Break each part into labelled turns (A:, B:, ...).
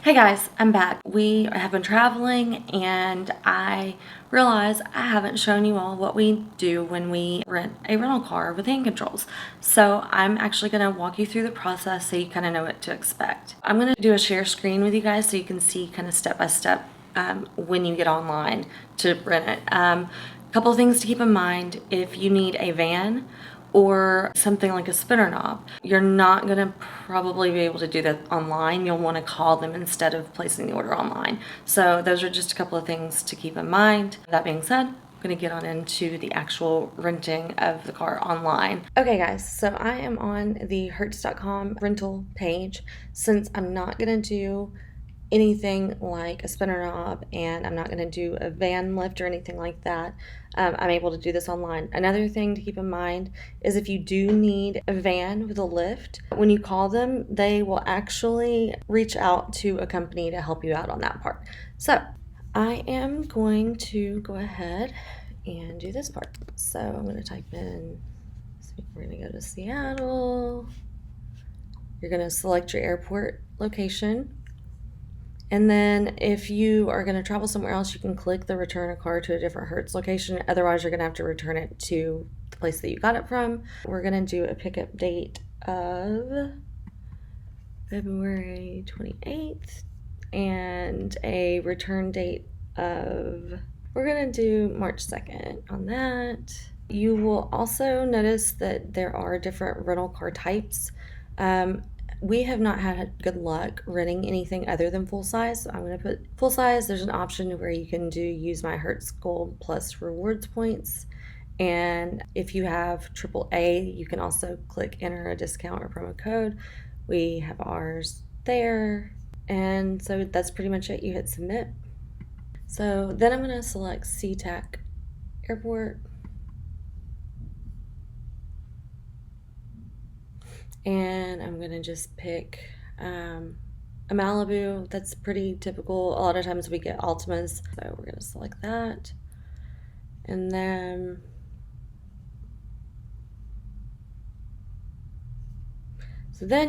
A: Hey guys, I'm back. We have been traveling and I realize I haven't shown you all what we do when we rent a rental car with hand controls. So I'm actually going to walk you through the process so you kind of know what to expect. I'm going to do a share screen with you guys so you can see kind of step by step when you get online to rent it. A couple of things to keep in mind: if you need a van or something like a spinner knob, you're not going to probably be able to do that online. You'll want to call them instead of placing the order online. So those are just a couple of things to keep in mind. That being said, I'm going to get on into the actual renting of the car online. Okay guys, so I am on the Hertz.com rental page. Since I'm not going to do anything like a spinner knob and I'm not going to do a van lift or anything like that, I'm able to do this online. Another thing to keep in mind is if you do need a van with a lift, when you call them, they will actually reach out to a company to help you out on that part. So I am going to go ahead and do this part. So I'm going to type in, so we're going to go to Seattle. You're going to select your airport location. And then if you are going to travel somewhere else, you can click the return a car to a different Hertz location. Otherwise, you're going to have to return it to the place that you got it from. We're going to do a pickup date of February 28th and a return date of, we're going to do March 2nd on that. You will also notice that there are different rental car types. We have not had good luck renting anything other than full size. So I'm going to put full size. There's an option where you can use my Hertz Gold Plus rewards points. And if you have AAA, you can also click enter a discount or promo code. We have ours there. And so that's pretty much it. You hit submit. So then I'm going to select Seattle-Tacoma Airport. And I'm going to just pick a Malibu. That's pretty typical. A lot of times we get Altimas. So we're going to select that. And then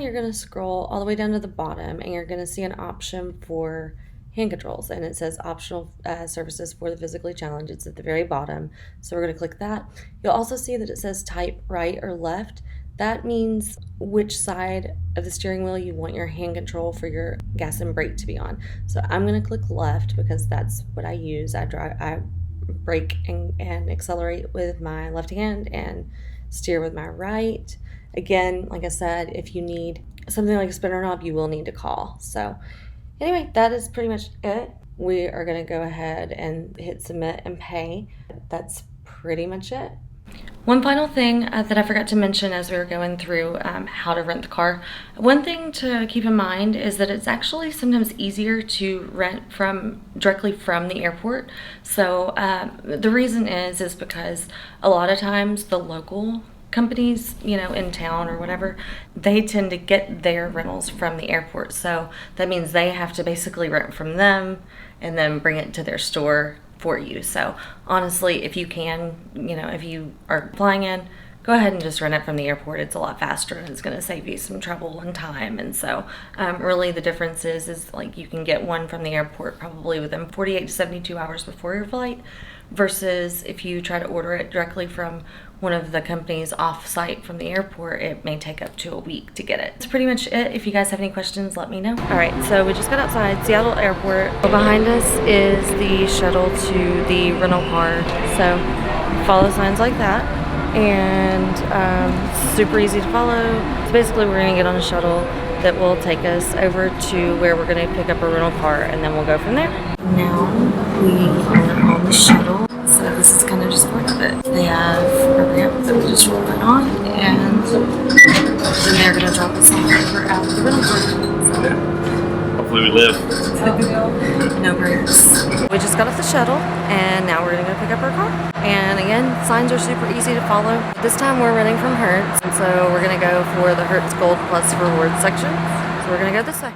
A: you're going to scroll all the way down to the bottom and you're going to see an option for hand controls. And it says optional services for the physically challenged. It's at the very bottom. So we're going to click that. You'll also see that it says type right or left. That means which side of the steering wheel you want your hand control for your gas and brake to be on. So I'm going to click left because that's what I use. I brake and accelerate with my left hand and steer with my right. Again, like I said, if you need something like a spinner knob, you will need to call. So anyway, that is pretty much it. We are going to go ahead and hit submit and pay. That's pretty much it. One final thing that I forgot to mention as we were going through how to rent the car. One thing to keep in mind is that it's actually sometimes easier to rent directly from the airport. So the reason is because a lot of times the local companies, in town or whatever, they tend to get their rentals from the airport. So that means they have to basically rent from them and then bring it to their store for you. So honestly, if you can, if you are flying in, go ahead and just rent it from the airport. It's a lot faster and it's going to save you some trouble and time. And so really the difference is like you can get one from the airport probably within 48 to 72 hours before your flight, versus if you try to order it directly from one of the companies off-site from the airport, it may take up to a week to get it. That's pretty much it. If you guys have any questions, let me know. All right, so we just got outside Seattle Airport. Behind us is the shuttle to the rental car. So follow signs like that, and super easy to follow. So basically we're gonna get on a shuttle that will take us over to where we're gonna pick up a rental car, and then we'll go from there. Now we are on the shuttle. So this is kind of just part of it. They have a ramp that we just roll right on, and then they're going to drop us off over at the rental car. So.
B: Yeah. Hopefully we live.
A: No breaks. We just got off the shuttle, and now we're going to go pick up our car. And again, signs are super easy to follow. This time we're renting from Hertz, and so we're going to go for the Hertz Gold Plus rewards section. So we're going to go this way.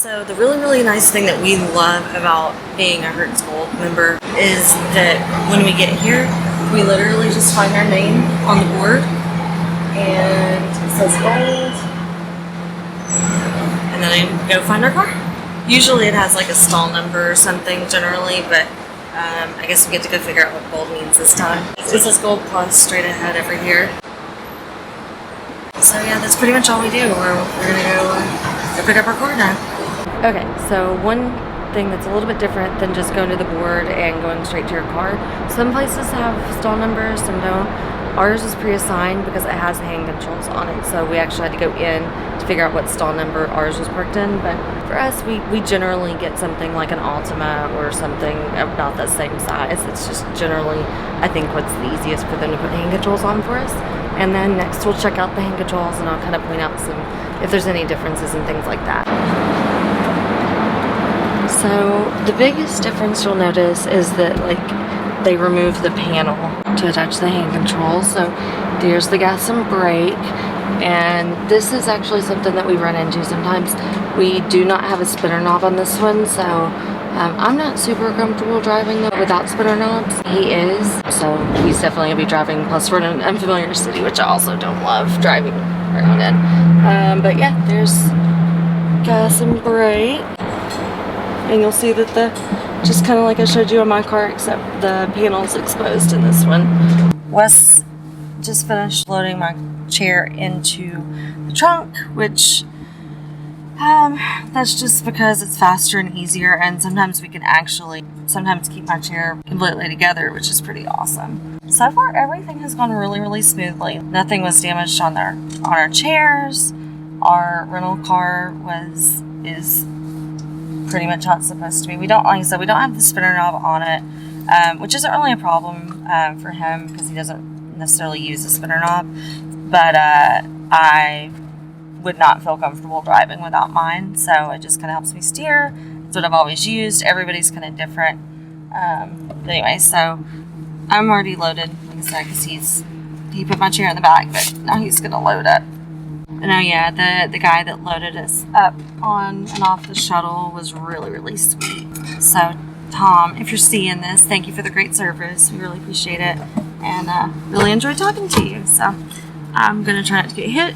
A: So the really nice thing that we love about being a Hertz Gold member is that when we get here, We literally just find our name on the board, and it says gold, and then I go find our car. Usually it has like a stall number or something generally, but I guess we get to go figure out what gold means this time. It says gold plus straight ahead over here. So yeah, that's pretty much all we do. We're gonna go pick up our car now. Okay, so one thing that's a little bit different than just going to the board and going straight to your car. Some places have stall numbers, some don't. Ours is pre-assigned because it has hand controls on it, so we actually had to go in to figure out what stall number ours was parked in. But for us, we generally get something like an Altima or something about the same size. It's just generally, I think, what's the easiest for them to put hand controls on for us. And then next we'll check out the hand controls, and I'll kind of point out if there's any differences and things like that. So the biggest difference you'll notice is that they remove the panel to attach the hand controls. So there's the gas and brake, and this is actually something that we run into sometimes. We do not have a spinner knob on this one, so I'm not super comfortable driving though without spinner knobs. He is, so he's definitely gonna be driving. Plus we're in an unfamiliar city, which I also don't love driving around in. But yeah, there's gas and brake. And you'll see that just kind of like I showed you on my car, except the panel's exposed in this one. Wes just finished loading my chair into the trunk, which that's just because it's faster and easier, and sometimes we can actually keep my chair completely together, which is pretty awesome. So far, everything has gone really, really smoothly. Nothing was damaged on our chairs. Our rental car is pretty much how it's supposed to be. We don't, like I said, we don't have the spinner knob on it, which isn't really a problem for him because he doesn't necessarily use the spinner knob. But I would not feel comfortable driving without mine, so it just kind of helps me steer. It's what I've always used. Everybody's kind of different. Anyway, so I'm already loaded, like I said, because he put my chair in the back, but now he's gonna load it. And oh yeah, the guy that loaded us up on and off the shuttle was really, really sweet. So Tom, if you're seeing this, thank you for the great service. We really appreciate it, and really enjoyed talking to you. So I'm gonna try not to get hit.